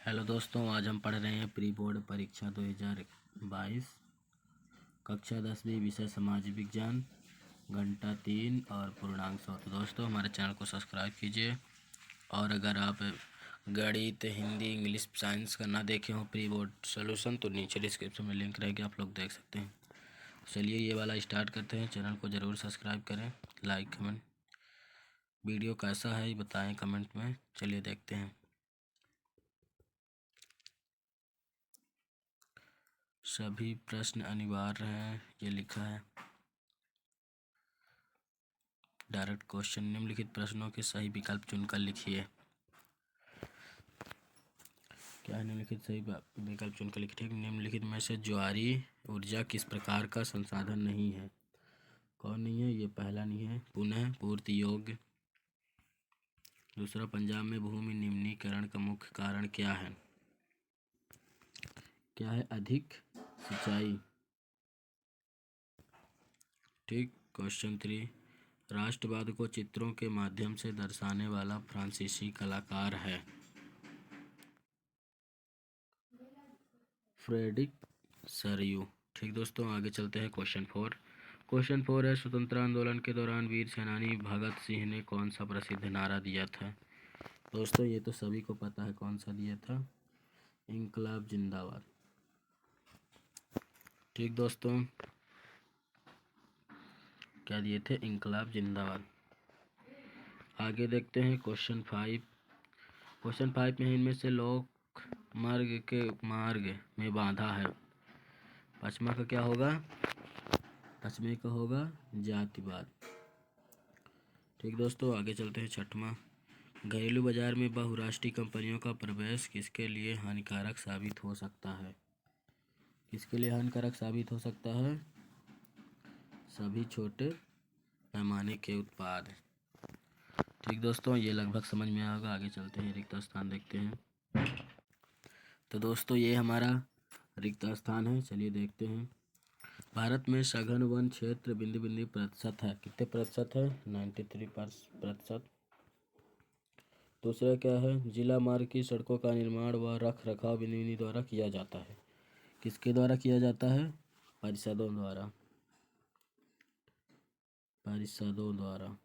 Hello दोस्तों, आज हम पढ़ रहे हैं प्री बोर्ड परीक्षा 2022 कक्षा 10वीं विषय समाज विज्ञान घंटा 3 और पूर्णांक 100। तो दोस्तों हमारे चैनल को सब्सक्राइब कीजिए और अगर आप गणित, हिंदी, इंग्लिश, साइंस का ना देखे हो प्री बोर्ड सॉल्यूशन तो नीचे डिस्क्रिप्शन में लिंक रहेगी, आप लोग देख सकते हैं। चलिए ये वाला स्टार्ट करते हैं। चैनल को ज़रूर सब्सक्राइब करें, लाइक कमेंट। वीडियो कैसा है बताएँ कमेंट में। चलिए देखते हैं। सभी प्रश्न अनिवार्य हैं, ये लिखा है। Direct question. निम्नलिखित प्रश्नों के सही विकल्प चुनकर लिखिए। क्या है? निम्नलिखित सही विकल्प चुनकर लिखिए। ठीक, निम्नलिखित में से ज्वारी ऊर्जा किस प्रकार का संसाधन नहीं है? कौन नहीं है? ये पहला नहीं है। पुनः पूर्ति योग्य। दूसरा, पंजाब में भूमि निम्नीकरण का मुख्य कारण क्या है? क्या है? अधिक सिंचाई। ठीक। क्वेश्चन 3, राष्ट्रवाद को चित्रों के माध्यम से दर्शाने वाला फ्रांसीसी कलाकार है? फ्रेडरिक सरियू। ठीक दोस्तों, आगे चलते हैं। क्वेश्चन 4। क्वेश्चन 4 है, स्वतंत्रता आंदोलन के दौरान वीर सेनानी भगत सिंह ने कौन सा प्रसिद्ध नारा दिया था? दोस्तों ये तो सभी को पता है कौन सा दिया था। इंकलाब जिंदाबाद। ठीक दोस्तों, क्या दिए थे? इंकलाब जिंदाबाद। आगे देखते हैं क्वेश्चन 5। क्वेश्चन 5 में इनमें से लोक मार्ग के मार्ग में बाधा है। पचमा का क्या होगा? पचमे का होगा जातिवाद। ठीक दोस्तों, आगे चलते हैं। छठवां, घरेलू बाजार में बहुराष्ट्रीय कंपनियों का प्रवेश किसके लिए हानिकारक साबित हो सकता है? किसके लिए हानिकारक साबित हो सकता है? सभी छोटे पैमाने के उत्पाद। ठीक दोस्तों, ये लगभग समझ में आएगा। आगे चलते हैं, रिक्त स्थान देखते हैं। तो दोस्तों ये हमारा रिक्त स्थान है, चलिए देखते हैं। भारत में सघन वन क्षेत्र बिंदु प्रतिशत है। कितने प्रतिशत है? 93%। दूसरा क्या है? जिला मार्ग की सड़कों का निर्माण व रख रखाव बिंदु द्वारा किया जाता है। किसके द्वारा किया जाता है? परिषदों द्वारा। परिषदों द्वारा।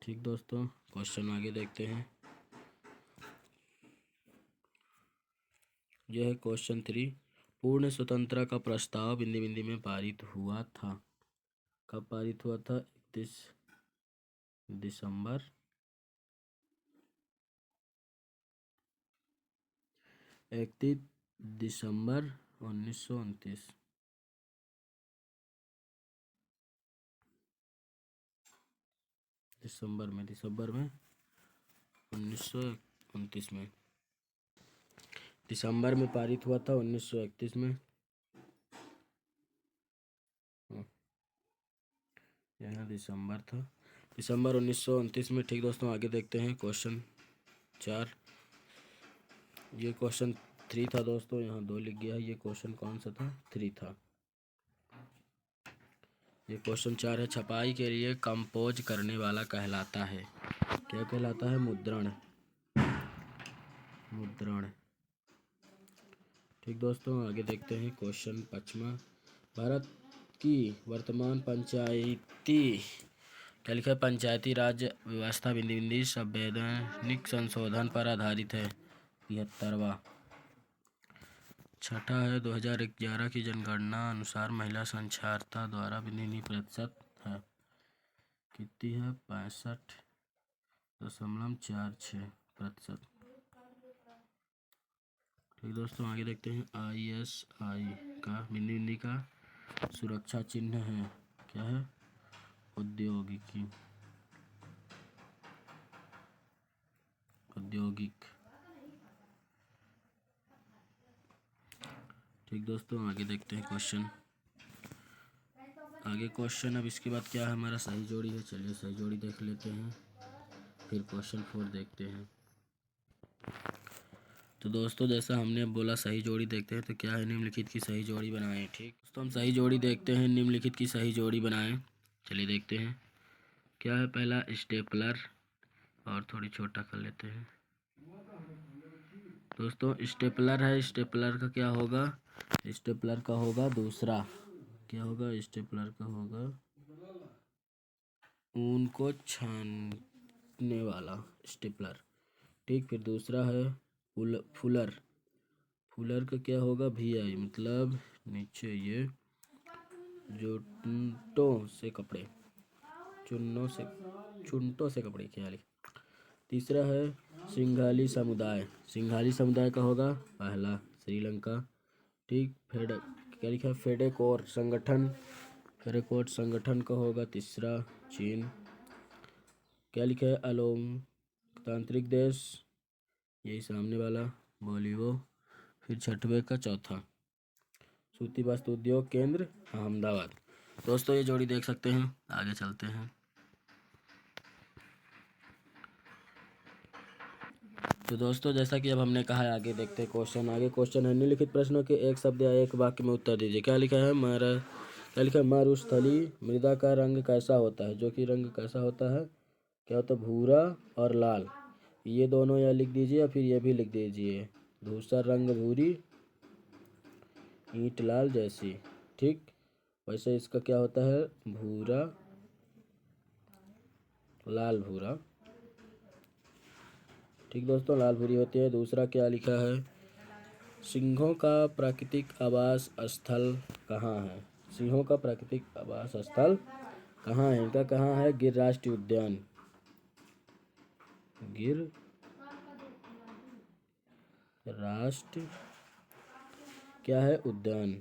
ठीक दोस्तों, क्वेश्चन आगे देखते हैं। यह है क्वेश्चन 3। पूर्ण स्वतंत्रता का प्रस्ताव बिंदु में पारित हुआ था। कब पारित हुआ था? 31 दिसंबर 31 दिसंबर 1929। दिसंबर में 1929 में। दिसंबर में पारित हुआ था 1931 में। यह दिसंबर था, दिसंबर 1929 में। ठीक दोस्तों, आगे देखते हैं क्वेश्चन 4। ये क्वेश्चन 3 था दोस्तों, यहाँ 2 लिख गया है। ये क्वेश्चन कौन सा था? 3 था। ये क्वेश्चन 4 है, छपाई के लिए कंपोज करने वाला कहलाता है। क्या कहलाता है? मुद्रण। मुद्रण। ठीक दोस्तों, आगे देखते हैं क्वेश्चन 5। भारत की वर्तमान पंचायती क्या लिखा है? पंचायती राज व्यवस्था बिंदु संवैधानिक संशोधन पर आधारित है। 75वां। छठा है, 2011 की जनगणना अनुसार महिला साक्षरता दर प्रतिशत है। कितनी है? 65.46%। ठीक दोस्तों, आगे देखते हैं। ISI का बिंदु का सुरक्षा चिन्ह है। क्या है? औद्योगिकी। औद्योगिक। ठीक दोस्तों, आगे देखते हैं क्वेश्चन। आगे क्वेश्चन अब इसके बाद क्या है? हमारा सही जोड़ी है। चलिए सही जोड़ी देख लेते हैं, फिर क्वेश्चन 4 देखते हैं। तो दोस्तों जैसा हमने अब बोला सही जोड़ी देखते हैं, तो क्या है? निम्नलिखित की सही जोड़ी बनाएं। ठीक दोस्तों, हम सही जोड़ी देखते हैं। निम्नलिखित की सही जोड़ी बनाएं। चलिए देखते हैं क्या है। पहला, स्टेपलर, और थोड़ी छोटा कर लेते हैं। दोस्तों स्टेपलर है, स्टेपलर का क्या होगा? स्टेपलर का होगा दूसरा, क्या होगा? स्टेपलर का होगा ऊन को छानने वाला स्टेपलर। ठीक, फिर दूसरा है फुलर। फुलर का क्या होगा? VI, मतलब नीचे ये जो चुनटों से कपड़े ख्याली। तीसरा है सिंघाली समुदाय। सिंघाली समुदाय का होगा पहला श्रीलंका। ठीक, क्या लिखा है? फेडेकोर संगठन। फेडेकोर संगठन का होगा तीसरा चीन। क्या लिखा है? अलोकतांत्रिक देश, यही सामने वाला बोलिवो। फिर छठवें का चौथा सूती वस्त्र उद्योग केंद्र अहमदाबाद। दोस्तों ये जोड़ी देख सकते हैं। आगे चलते हैं। तो दोस्तों जैसा कि अब हमने कहा है, आगे देखते हैं क्वेश्चन। आगे क्वेश्चन है, निम्नलिखित प्रश्नों के एक शब्द या एक वाक्य में उत्तर दीजिए। क्या लिखा है? क्या लिखा है? मरुस्थली मृदा का रंग कैसा होता है? जो कि रंग कैसा होता है? क्या होता है? भूरा और लाल। ये दोनों या लिख दीजिए या फिर ये भी लिख दीजिए। धूसर रंग भूरी, ईंट लाल जैसी। ठीक, वैसे इसका क्या होता है? भूरा, लाल भूरा। ठीक दोस्तों, लाल भूरी होती है। दूसरा क्या लिखा है? सिंहों का प्राकृतिक आवास स्थल कहाँ है? सिंहों का प्राकृतिक आवास स्थल कहाँ है? इनका कहाँ है? गिर राष्ट्रीय उद्यान। गिर राष्ट्र क्या है? उद्यान।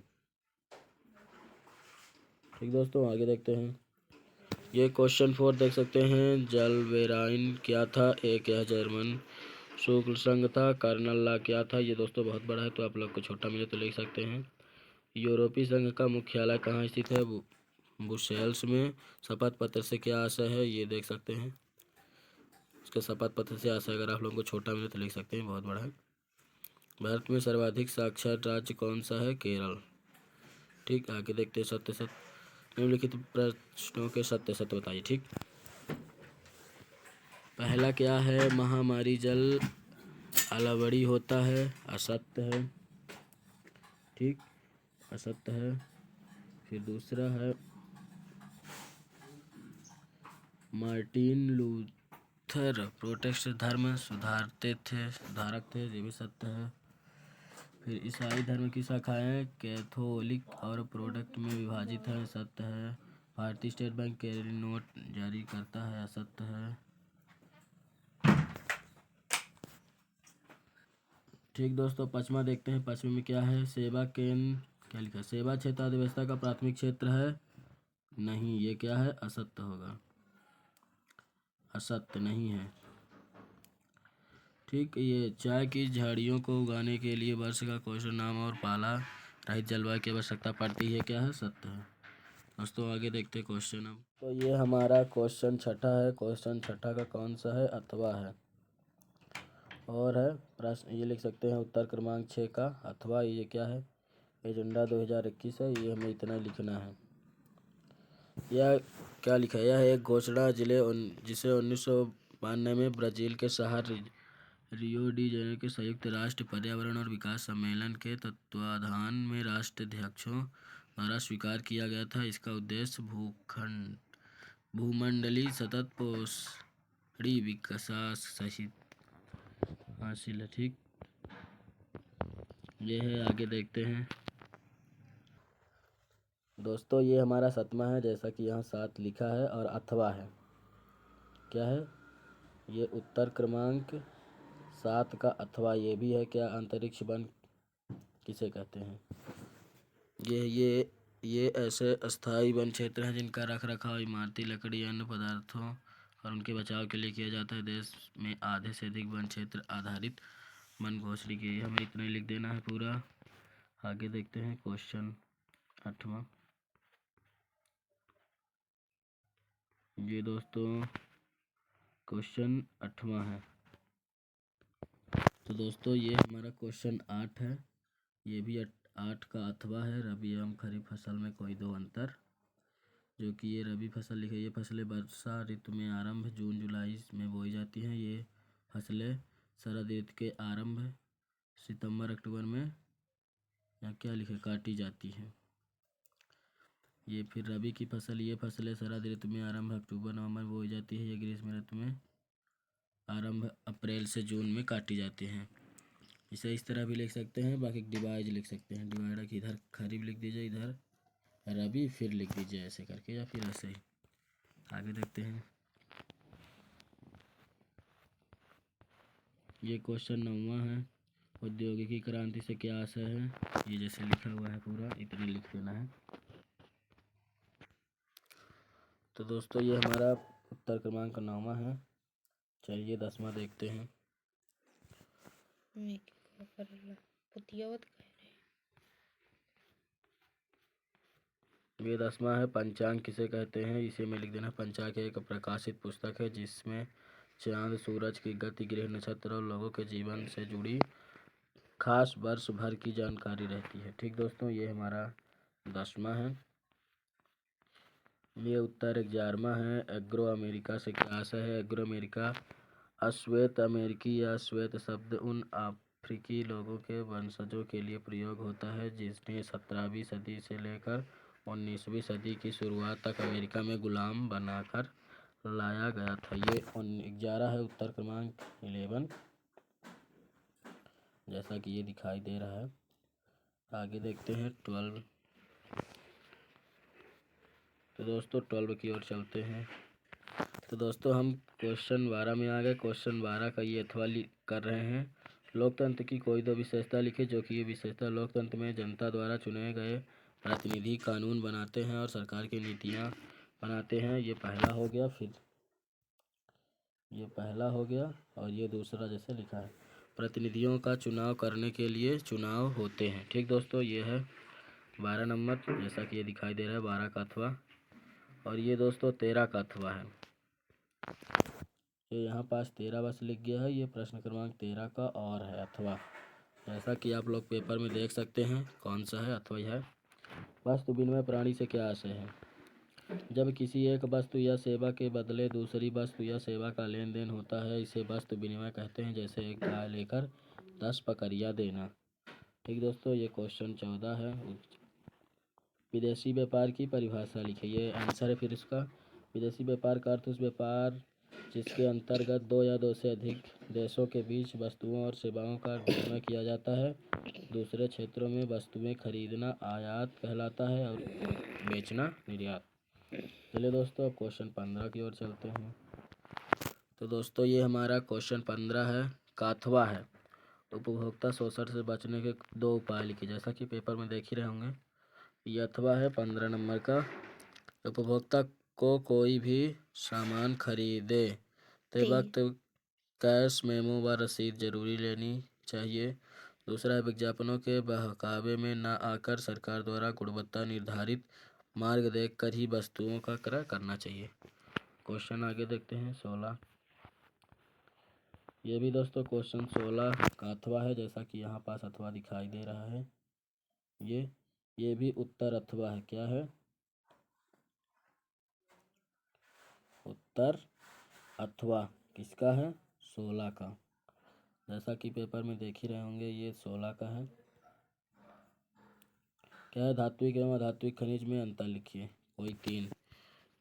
ठीक दोस्तों, आगे देखते हैं। ये क्वेश्चन 4 देख सकते हैं। जलवेराइन क्या था? एक यह जर्मन शुक्ल संघ था। कर्नल ला क्या था? ये दोस्तों बहुत बड़ा है, तो आप लोग को छोटा मिले तो लिख सकते हैं। यूरोपीय संघ का मुख्यालय कहाँ स्थित है? ब्रुसेल्स में। शपथ पत्र से क्या आशय है? ये देख सकते हैं। इसका शपथ पत्र से आशय अगर आप लोगों को छोटा मिले तो लिख सकते हैं, बहुत बड़ा है। भारत में सर्वाधिक साक्षर राज्य कौन सा है? केरल। ठीक, आगे देखते हैं। सत्य सत्य निम्नलिखित प्रश्नों के सत्य सत्य बताइए। ठीक, पहला क्या है? महामारी जल अलवड़ी होता है, असत्य है। ठीक, असत्य है। फिर दूसरा है मार्टिन लूथर प्रोटेस्टेंट धर्म सुधारक थे, ये भी सत्य है। फिर ईसाई धर्म की शाखाएं कैथोलिक और प्रोटेस्टेंट में विभाजित है, सत्य है। भारतीय स्टेट बैंक कैरी नोट जारी करता है, असत्य है। ठीक दोस्तों, पचमा देखते हैं। पचमे में क्या है? सेवा केंद्र, क्या लिखा है? सेवा क्षेत्र अर्थव्यवस्था का प्राथमिक क्षेत्र है, नहीं। ये क्या है? असत्य होगा, असत्य नहीं है। ठीक, ये चाय की झाड़ियों को उगाने के लिए वर्ष का क्वेश्चन नाम और पाला रहित जलवायु की आवश्यकता पड़ती है, क्या है? सत्य है। दोस्तों आगे देखते हैं क्वेश्चन। अब तो ये हमारा क्वेश्चन छठा है। क्वेश्चन छठा का कौन सा है? अथवा है। और है प्रश्न, ये लिख सकते हैं उत्तर क्रमांक 6 का अथवा। ये क्या है? एजेंडा 2021 है, ये हमें इतना लिखना है। यह क्या लिखा है? यह एक घोषणा जिसे 1992 में ब्राज़ील के शहर रियो डी जेनेरो के संयुक्त राष्ट्र पर्यावरण और विकास सम्मेलन के तत्वाधान में राष्ट्राध्यक्षों द्वारा स्वीकार किया गया था। इसका उद्देश्य भूमंडलीय सतत पोषणी विकास हासिल है। ठीक, ये है। आगे देखते हैं दोस्तों, ये हमारा सतमा है, जैसा कि यहाँ 7 लिखा है, और अथवा है। क्या है? ये उत्तर क्रमांक 7 का अथवा। ये भी है क्या? अंतरिक्ष वन किसे कहते हैं? ये ऐसे अस्थायी वन क्षेत्र हैं जिनका रख रखाव इमारती लकड़ी अन्य पदार्थों और उनके बचाव के लिए किया जाता है। देश में आधे से अधिक वन क्षेत्र आधारित वन घोषणा की। हमें इतना ही लिख देना है पूरा। आगे देखते हैं क्वेश्चन 8वां। ये दोस्तों क्वेश्चन 8वां है। तो दोस्तों ये हमारा क्वेश्चन 8 है। ये भी 8 का अथवा है। रबी एवं खरीफ फसल में कोई दो अंतर। जो कि ये रबी फसल लिखे, ये फसलें वर्षा ऋतु में आरंभ जून जुलाई में बोई जाती हैं। ये फसलें शरद ऋतु के आरंभ सितंबर अक्टूबर में या क्या लिखे काटी जाती है। ये फिर रबी की फसल, ये फसलें शरद ऋतु में आरंभ अक्टूबर नवंबर में बोई जाती है। ये ग्रीष्म ऋतु में आरंभ अप्रैल से जून में काटी जाती हैं। इसे इस तरह भी लिख सकते हैं, बाकी डिवाइड लिख सकते हैं। डिवाइडर की इधर खरीफ लिख दीजिए, इधर रबी फिर लिख दीजिए ऐसे करके, या फिर ऐसे ही। आगे देखते हैं। ये क्वेश्चन 9वां है। औद्योगिकी क्रांति से क्या आशय है, ये जैसे लिखा हुआ है पूरा इतने लिख देना है। तो दोस्तों ये हमारा उत्तर क्रमांक 9वां है। चलिए 10वां देखते हैं। ये 10वां है। पंचांग किसे कहते हैं, इसे में लिख देना। पंचांग एक प्रकाशित पुस्तक है जिसमें चांद सूरज की गति, ग्रह नक्षत्र और लोगों के जीवन से जुड़ी खास वर्ष भर की जानकारी रहती है। ठीक दोस्तों, ये हमारा 10वां है। ये उत्तर 11वां है। एग्रो अमेरिका से क्या आशय है। एग्रो अमेरिका अश्वेत अमेरिकी या श्वेत शब्द उन अफ्रीकी लोगों के वंशजों के लिए प्रयोग होता है जिन्हें 17वीं सदी से लेकर 19वीं सदी की शुरुआत तक अमेरिका में गुलाम बनाकर लाया गया था। ये 11 है, उत्तर क्रमांक 11, जैसा कि ये दिखाई दे रहा है। आगे देखते हैं 12। तो दोस्तों 12 की ओर चलते हैं। तो दोस्तों हम क्वेश्चन 12 में आ गए। क्वेश्चन 12 का ये अथवा कर रहे हैं। लोकतंत्र की कोई दो विशेषता लिखे जो कि ये विशेषता लोकतंत्र में जनता द्वारा चुने गए प्रतिनिधि कानून बनाते हैं और सरकार की नीतियाँ बनाते हैं। ये पहला हो गया, फिर ये पहला हो गया और ये दूसरा जैसे लिखा है। प्रतिनिधियों का चुनाव करने के लिए चुनाव होते हैं। ठीक दोस्तों, ये है 12 नंबर, जैसा कि ये दिखाई दे रहा है 12 का अथवा। और ये दोस्तों 13 का अथवा है। ये यहाँ पास 13 बस लिख गया है, ये प्रश्न क्रमांक 13 का और है अथवा, जैसा कि आप लोग पेपर में देख सकते हैं कौन सा है अथवा है। वस्तु विनिमय प्रणाली से क्या आशय है। जब किसी एक वस्तु या सेवा के बदले दूसरी वस्तु या सेवा का लेन देन होता है, इसे वस्तु विनिमय कहते हैं। जैसे एक गाय लेकर 10 बकरियां देना। ठीक दोस्तों, ये क्वेश्चन 14 है। विदेशी व्यापार की परिभाषा लिखिए, ये आंसर है फिर इसका। विदेशी व्यापार का अर्थ उस व्यापार जिसके अंतर्गत दो या दो से अधिक देशों के बीच वस्तुओं और सेवाओं का विनिमय किया जाता है। दूसरे क्षेत्रों में वस्तुएं खरीदना आयात कहलाता है और बेचना निर्यात। चलिए दोस्तों अब क्वेश्चन 15 की ओर चलते हैं। तो दोस्तों ये हमारा क्वेश्चन 15 है, काथवा है। उपभोक्ता शोषण से बचने के 2 उपाय लिखिए, जैसा कि पेपर में देख ही रहे होंगे। ये अथवा है 15 नंबर का। उपभोक्ता को कोई भी सामान खरीदे ते वक्त कैश मेमो व रसीद जरूरी लेनी चाहिए। दूसरा है विज्ञापनों के बहकावे में न आकर सरकार द्वारा गुणवत्ता निर्धारित मार्ग देखकर ही वस्तुओं का क्रय करना चाहिए। क्वेश्चन आगे देखते हैं 16। ये भी दोस्तों क्वेश्चन 16 का अथवा है, जैसा कि यहाँ पास अथवा दिखाई दे रहा है। ये भी उत्तर अथवा है। क्या है, उत्तर अथवा किसका है, 16 का। जैसा कि पेपर में देख ही रहे होंगे ये 16 का है। क्या है, धात्विक एवं अधात्विक खनिज में अंतर लिखिए कोई 3,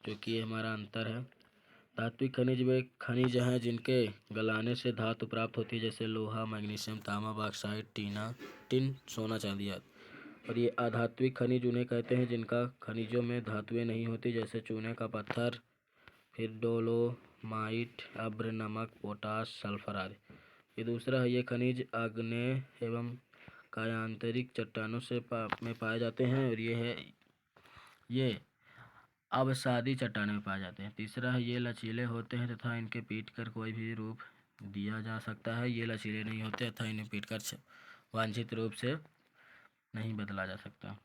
जो कि ये हमारा अंतर है। धात्विक खनिज वे खनिज हैं जिनके गलाने से धातु प्राप्त होती है, जैसे लोहा, मैग्नीशियम, तांबा, बॉक्साइट, टिन, सोना, चांदी आदि। और ये अधात्विक खनिज उन्हें कहते हैं जिनका खनिजों में धातुएं नहीं होती, जैसे चूने का पत्थर, फिर डोलोमाइट, अभ्र, नमक, पोटाश, सल्फर आदि। ये दूसरा है, ये खनिज आग्नेय एवं कायांतरिक चट्टानों में पाए जाते हैं। और ये अवसादी चट्टानों में पाए जाते हैं। तीसरा है, ये लचीले होते हैं तथा इनके पीट कर कोई भी रूप दिया जा सकता है। ये लचीले नहीं होते तथा इन्हें पीट कर वांछित रूप से नहीं बदला जा सकता।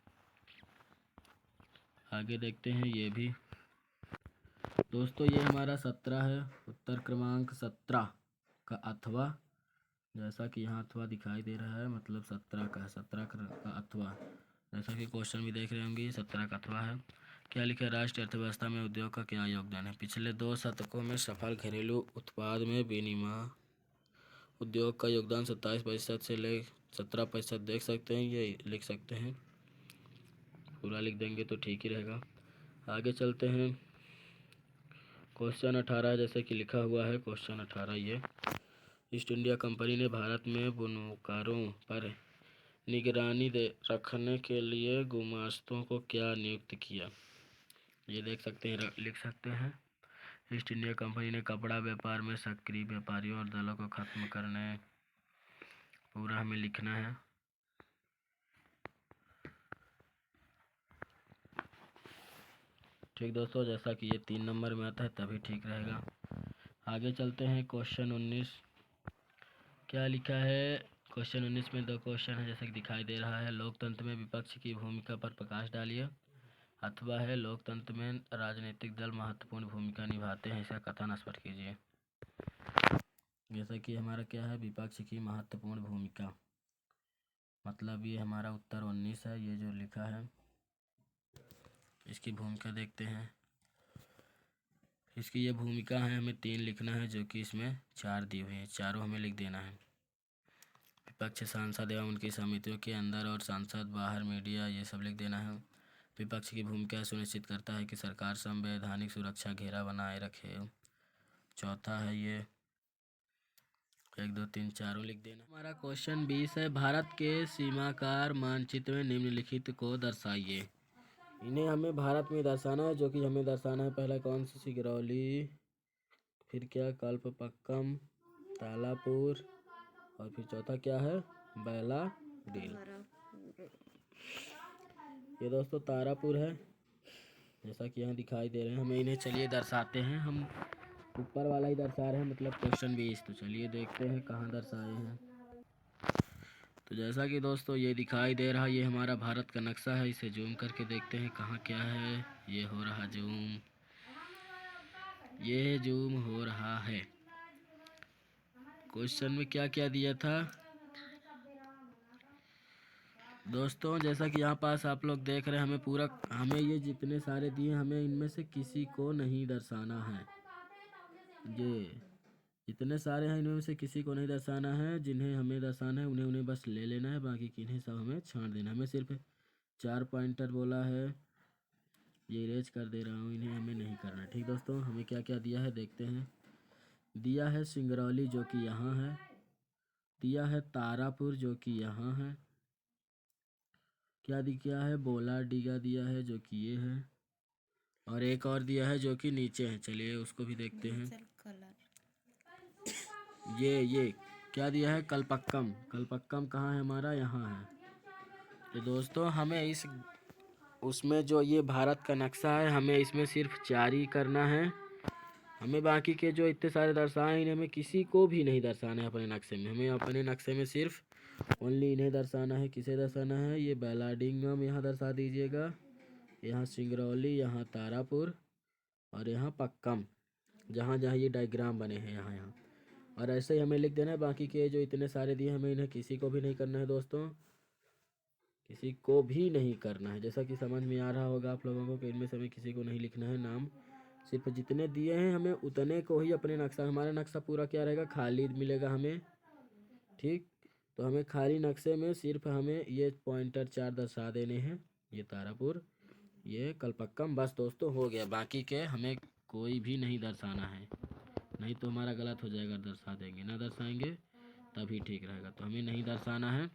आगे देखते हैं ये भी दोस्तों, ये हमारा 17 है, उत्तर क्रमांक 17 का अथवा, जैसा कि यहाँ अथवा दिखाई दे रहा है, मतलब 17 का है, 17 का अथवा, जैसा कि क्वेश्चन भी देख रहे होंगे, ये 17 का अथवा है। क्या लिखा है, राष्ट्रीय अर्थव्यवस्था में उद्योग का क्या योगदान है। पिछले 2 शतकों में सफल घरेलू उत्पाद में विनिर्माण उद्योग का योगदान 27% से 17% देख सकते हैं, ये लिख सकते हैं। पूरा लिख देंगे तो ठीक ही रहेगा। आगे चलते हैं। क्वेश्चन 18 जैसे कि लिखा हुआ है, क्वेश्चन 18 ये, ईस्ट इंडिया कंपनी ने भारत में बुनकरों पर निगरानी रखने के लिए गुमास्तों को क्या नियुक्त किया? ये देख सकते हैं, लिख सकते हैं। ईस्ट इंडिया कंपनी ने कपड़ा व्यापार में सक्रिय व्यापारियों और दलों को खत्म करने, पूरा हमें लिखना है। ठीक दोस्तों, जैसा कि ये 3 नंबर में आता है तभी ठीक रहेगा। आगे चलते हैं। क्वेश्चन 19 क्या लिखा है? क्वेश्चन 19 में 2 क्वेश्चन है जैसे कि दिखाई दे रहा है। लोकतंत्र में विपक्ष की भूमिका पर प्रकाश डालिए। अथवा है लोकतंत्र में राजनीतिक दल महत्वपूर्ण भूमिका निभाते हैं, इसका कथन स्पष्ट कीजिए। जैसा कि हमारा क्या है, विपक्ष की महत्वपूर्ण भूमिका, मतलब ये हमारा उत्तर 19 है। ये जो लिखा है इसकी भूमिका देखते हैं। इसकी ये भूमिका है, हमें 3 लिखना है, जो कि इसमें 4 दी हुई है, चारों हमें लिख देना है। विपक्ष सांसद एवं उनकी समितियों के अंदर और सांसद बाहर, मीडिया, ये सब लिख देना है। विपक्ष की भूमिका सुनिश्चित करता है कि सरकार संवैधानिक सुरक्षा घेरा बनाए रखे। चौथा है ये, 1 2 3 चारों लिख देना। हमारा क्वेश्चन 20 है, भारत के सीमाकार मानचित्र में निम्नलिखित को दर्शाइए। इन्हें हमें भारत में दर्शाना है, जो कि हमें दर्शाना है। पहला कौन सी? सिंगरौली, फिर क्या? कल्पक्कम, तालापुर, और फिर चौथा क्या है? बैलाडील। ये दोस्तों तारापुर है, जैसा कि यहाँ दिखाई दे रहे हैं। हमें इन्हें चलिए दर्शाते हैं। हम ऊपर वाला ही दर्शा रहे हैं, मतलब क्वेश्चन 20। तो चलिए देखते हैं कहाँ दर्शाए हैं। तो जैसा कि दोस्तों ये दिखाई दे रहा है, ये हमारा भारत का नक्शा है। इसे जूम करके देखते हैं कहाँ क्या है। ये हो रहा जूम, ये जूम हो रहा है। क्वेश्चन में क्या क्या दिया था दोस्तों? जैसा कि यहाँ पास आप लोग देख रहे हैं, हमें ये जितने सारे दिए, हमें इनमें से किसी को नहीं दर्शाना है। ये जितने सारे हैं इनमें से किसी को नहीं दर्शाना है। जिन्हें हमें दर्शाना है उन्हें बस ले लेना है, बाकी किन्हें सब हमें छांट देना है। हमें सिर्फ 4 पॉइंटर बोला है, ये इरेज कर दे रहा हूँ, इन्हें हमें नहीं करना। ठीक दोस्तों, हमें क्या क्या दिया है देखते हैं। दिया है सिंगरौली, जो कि यहाँ है। दिया है तारापुर, जो कि यहाँ है। क्या दिया है? बोलाडीगा दिया है, जो कि ये है। और एक और दिया है जो कि नीचे है, चलिए उसको भी देखते हैं। ये क्या दिया है? कल्पक्कम। कल्पक्कम कहाँ है हमारा? यहाँ है। तो दोस्तों हमें उसमें जो ये भारत का नक्शा है, हमें इसमें सिर्फ 4 ही करना है। हमें बाकी के जो इतने सारे दर्शाए इन्हें हमें किसी को भी नहीं दर्शाना है अपने नक्शे में। हमें अपने नक्शे में सिर्फ ओनली इन्हें दर्शाना है। किसे दर्शाना है? ये बैलाडिंगम यहाँ दर्शा दीजिएगा, यहाँ सिंगरौली, यहाँ तारापुर, और यहाँ पक्कम, जहाँ जहाँ ये डायग्राम बने हैं यहाँ यहाँ। और ऐसे ही हमें लिख देना है। बाकी के जो इतने सारे दिए हमें इन्हें किसी को भी नहीं करना है दोस्तों, किसी को भी नहीं करना है। जैसा कि समझ में आ रहा होगा आप लोगों को कि इनमें से हमें किसी को नहीं लिखना है नाम। सिर्फ जितने दिए हैं हमें उतने को ही अपने नक्शा, हमारा नक्शा पूरा क्या रहेगा? खाली मिलेगा हमें। ठीक, तो हमें खाली नक्शे में सिर्फ हमें ये पॉइंटर 4 दर्शा देने हैं। ये तारापुर, ये कल्पक्कम, बस दोस्तों हो गया। बाकी के हमें कोई भी नहीं दर्शाना है, नहीं तो हमारा गलत हो जाएगा। दर्शा देंगे, ना दर्शाएंगे तभी ठीक रहेगा। तो हमें नहीं दर्शाना है।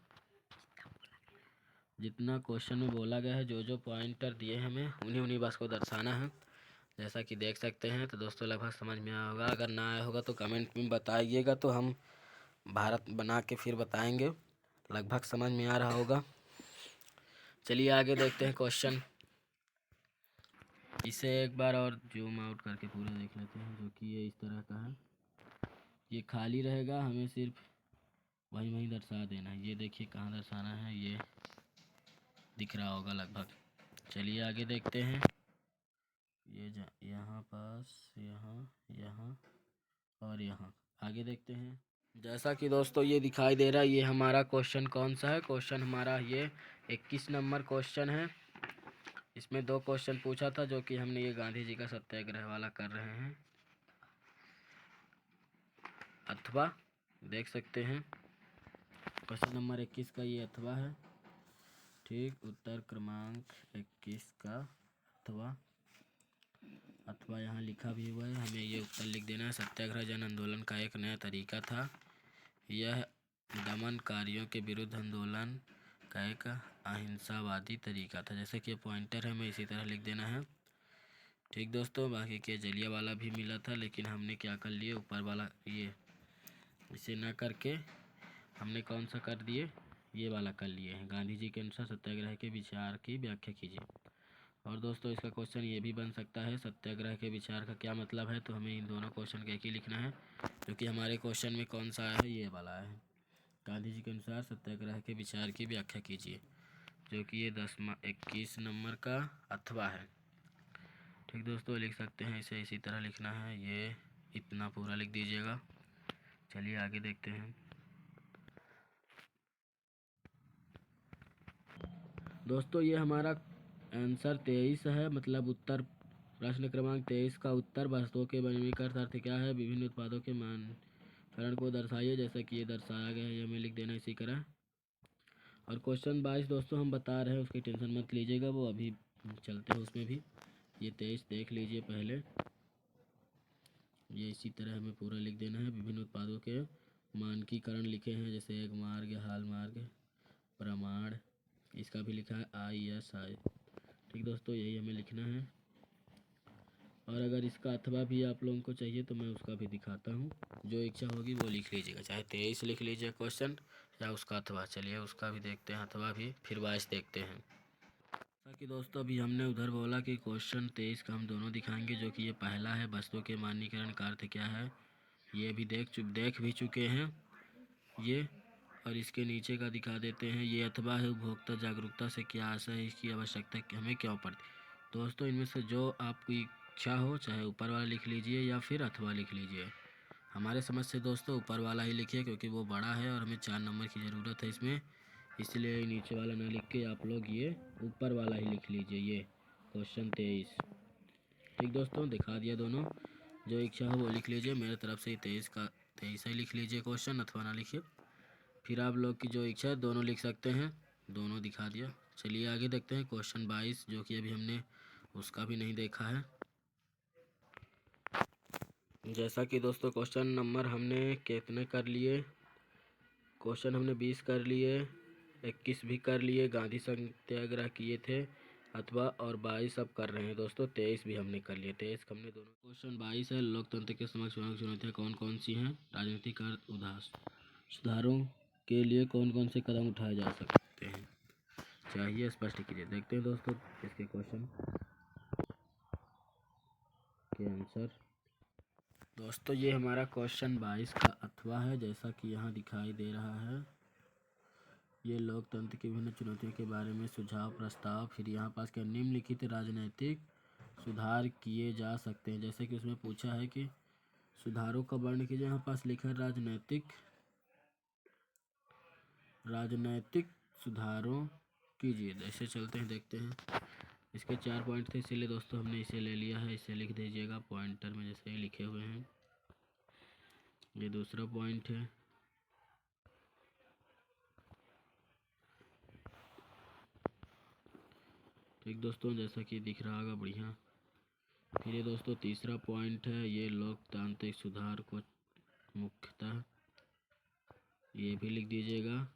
जितना क्वेश्चन में बोला गया है, जो जो पॉइंटर दिए हमें उन्हीं बस को दर्शाना है। जैसा कि देख सकते हैं। तो दोस्तों लगभग समझ में आया होगा। अगर ना आया होगा तो कमेंट में बताइएगा, तो हम भारत बना के फिर बताएंगे। लगभग समझ में आ रहा होगा। चलिए आगे देखते हैं क्वेश्चन। इसे एक बार और जूम आउट करके पूरा देख लेते हैं, जो कि ये इस तरह का है। ये खाली रहेगा, हमें सिर्फ वहीं दर्शा देना है। ये देखिए कहाँ दर्शाना है, ये दिख रहा होगा लगभग। चलिए आगे देखते हैं। ये यहाँ पास, यहाँ और यहाँ। आगे देखते हैं। जैसा कि दोस्तों ये दिखाई दे रहा है, ये हमारा क्वेश्चन कौन सा है? क्वेश्चन हमारा ये 21 नंबर क्वेश्चन है। इसमें 2 क्वेश्चन पूछा था, जो कि हमने ये गांधी जी का सत्याग्रह वाला कर रहे हैं। अथवा देख सकते हैं क्वेश्चन नंबर 21 का ये अथवा है, ठीक। उत्तर क्रमांक 21 का अथवा यहाँ लिखा भी हुआ है, हमें ये उत्तर लिख देना है। सत्याग्रह जन आंदोलन का एक नया तरीका था। यह दमनकारियों के विरुद्ध आंदोलन का एक अहिंसावादी तरीका था। जैसे कि ये पॉइंटर है, हमें इसी तरह लिख देना है, ठीक दोस्तों। बाकी के जलियांवाला भी मिला था, लेकिन हमने क्या कर लिए, ऊपर वाला ये इसे ना करके हमने कौन सा कर दिए, ये वाला कर लिए हैं। गांधी जी के अनुसार सत्याग्रह के विचार की व्याख्या कीजिए। और दोस्तों इसका क्वेश्चन ये भी बन सकता है, सत्याग्रह के विचार का क्या मतलब है। तो हमें इन दोनों क्वेश्चन का एक ही लिखना है, क्योंकि हमारे क्वेश्चन में कौन सा आया है, ये वाला है। गांधी जी के अनुसार सत्याग्रह के विचार की व्याख्या कीजिए, जो कि ये 21 नंबर का अथवा है, ठीक दोस्तों। लिख सकते हैं इसे इसी तरह लिखना है, ये इतना पूरा लिख दीजिएगा। चलिए आगे देखते हैं। दोस्तों ये हमारा आंसर 23 है, मतलब उत्तर, प्रश्न क्रमांक 23 का उत्तर वस्तुओं के वर्गीकरण का अर्थ क्या है, विभिन्न उत्पादों के मानकरण को दर्शाइए। जैसा कि ये दर्शाया गया है, ये हमें लिख देना इसी तरह। और क्वेश्चन 22 दोस्तों हम बता रहे हैं, उसकी टेंशन मत लीजिएगा, वो अभी चलते हैं उसमें भी। ये 23 देख लीजिए पहले, ये इसी तरह हमें पूरा लिख देना है। विभिन्न उत्पादों के मानकीकरण लिखे हैं, जैसे एक मार्ग, हाल मार्ग, प्रमाण, इसका भी लिखा है ISI, ठीक दोस्तों। यही हमें लिखना है। और अगर इसका अथवा भी आप लोगों को चाहिए तो मैं उसका भी दिखाता हूँ, जो इच्छा होगी वो लिख लीजिएगा, चाहे 23 लिख लीजिए क्वेश्चन या उसका अथवा। चलिए उसका भी देखते हैं, अथवा भी, फिर 22 देखते हैं। जैसा कि दोस्तों अभी हमने उधर बोला कि क्वेश्चन 23 का हम दोनों दिखाएंगे, जो कि ये पहला है, वस्तु के मानकीकरण का अर्थ क्या है, ये भी देख भी चुके हैं ये। और इसके नीचे का दिखा देते हैं, ये अथवा है, उपभोक्ता जागरूकता से क्या आशय है, इसकी आवश्यकता हमें क्यों पड़ती। दोस्तों इनमें से जो आपकी इच्छा हो, चाहे ऊपर वाला लिख लीजिए या फिर अथवा लिख लीजिए। हमारे समझ से दोस्तों ऊपर वाला ही लिखिए, क्योंकि वो बड़ा है और हमें 4 नंबर की ज़रूरत है इसमें, इसलिए नीचे वाला ना लिख के आप लोग ये ऊपर वाला ही लिख लीजिए, ये क्वेश्चन 23, ठीक दोस्तों। दिखा दिया दोनों, जो इच्छा हो वो लिख लीजिए। मेरे तरफ से 23 का 23 ही लिख लीजिए क्वेश्चन, अथवा ना लिखिए। फिर आप लोग की जो इच्छा है दोनों लिख सकते हैं, दोनों दिखा दिया। चलिए आगे देखते हैं क्वेश्चन 22, जो कि अभी हमने उसका भी नहीं देखा है। जैसा कि दोस्तों क्वेश्चन नंबर हमने कितने कर लिए, क्वेश्चन हमने 20 कर लिए, 21 भी कर लिए, गांधी सत्याग्रह किए थे अथवा, और 22 अब कर रहे हैं दोस्तों, 23 भी हमने कर लिए। 23 हमने दोनों। क्वेश्चन 22 है, लोकतंत्र के समक्ष चुनौतियाँ कौन कौन सी हैं, राजनीतिक सुधारों के लिए कौन कौन से कदम उठाए जा सकते हैं, चाहिए स्पष्ट कीजिए। देखते हैं दोस्तों इसके क्वेश्चन के आंसर। दोस्तों ये हमारा क्वेश्चन 22 का अथवा है, जैसा कि यहाँ दिखाई दे रहा है। ये लोकतंत्र की विभिन्न चुनौतियों के बारे में सुझाव प्रस्ताव, फिर यहाँ पास क्या, निम्नलिखित राजनीतिक सुधार किए जा सकते हैं। जैसे कि उसमें पूछा है कि सुधारों का वर्णन कीजिए, यहाँ पास लिखा है राजनैतिक सुधारों कीजिए। जैसे चलते हैं देखते हैं, इसके 4 पॉइंट थे, इसीलिए दोस्तों हमने इसे ले लिया है, इसे लिख दीजिएगा पॉइंटर में जैसे ही लिखे हुए हैं। ये दूसरा पॉइंट है, ठीक दोस्तों, जैसा कि दिख रहा होगा बढ़िया। फिर ये दोस्तों तीसरा पॉइंट है, ये लोकतांत्रिक सुधार को मुख्यतः, ये भी लिख दीजिएगा।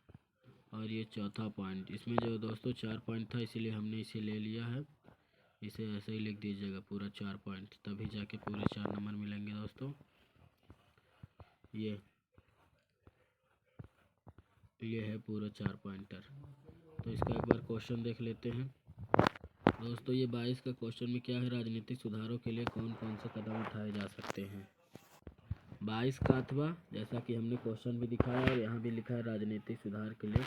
और ये चौथा पॉइंट, इसमें जो दोस्तों 4 पॉइंट था, इसीलिए हमने इसे ले लिया है, इसे ऐसे ही लिख दीजिएगा पूरा 4 पॉइंट, तभी जाके पूरे 4 नंबर मिलेंगे दोस्तों। ये है पूरा 4 पॉइंटर। तो इसका एक बार क्वेश्चन देख लेते हैं दोस्तों। ये 22 का क्वेश्चन में क्या है, राजनीतिक सुधारों के लिए कौन कौन से कदम उठाए जा सकते हैं। 22 का अथवा, जैसा कि हमने क्वेश्चन भी दिखाया और यहाँ भी लिखा है, राजनीतिक सुधार के लिए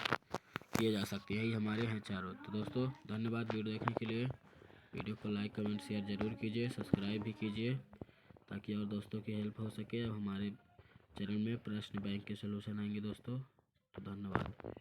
किए जा सकते हैं, यही हमारे हैं चारों। तो दोस्तों धन्यवाद वीडियो देखने के लिए। वीडियो को लाइक कमेंट शेयर ज़रूर कीजिए, सब्सक्राइब भी कीजिए, ताकि और दोस्तों की हेल्प हो सके। अब हमारे चैनल में प्रश्न बैंक के सलूशन आएंगे दोस्तों। तो धन्यवाद।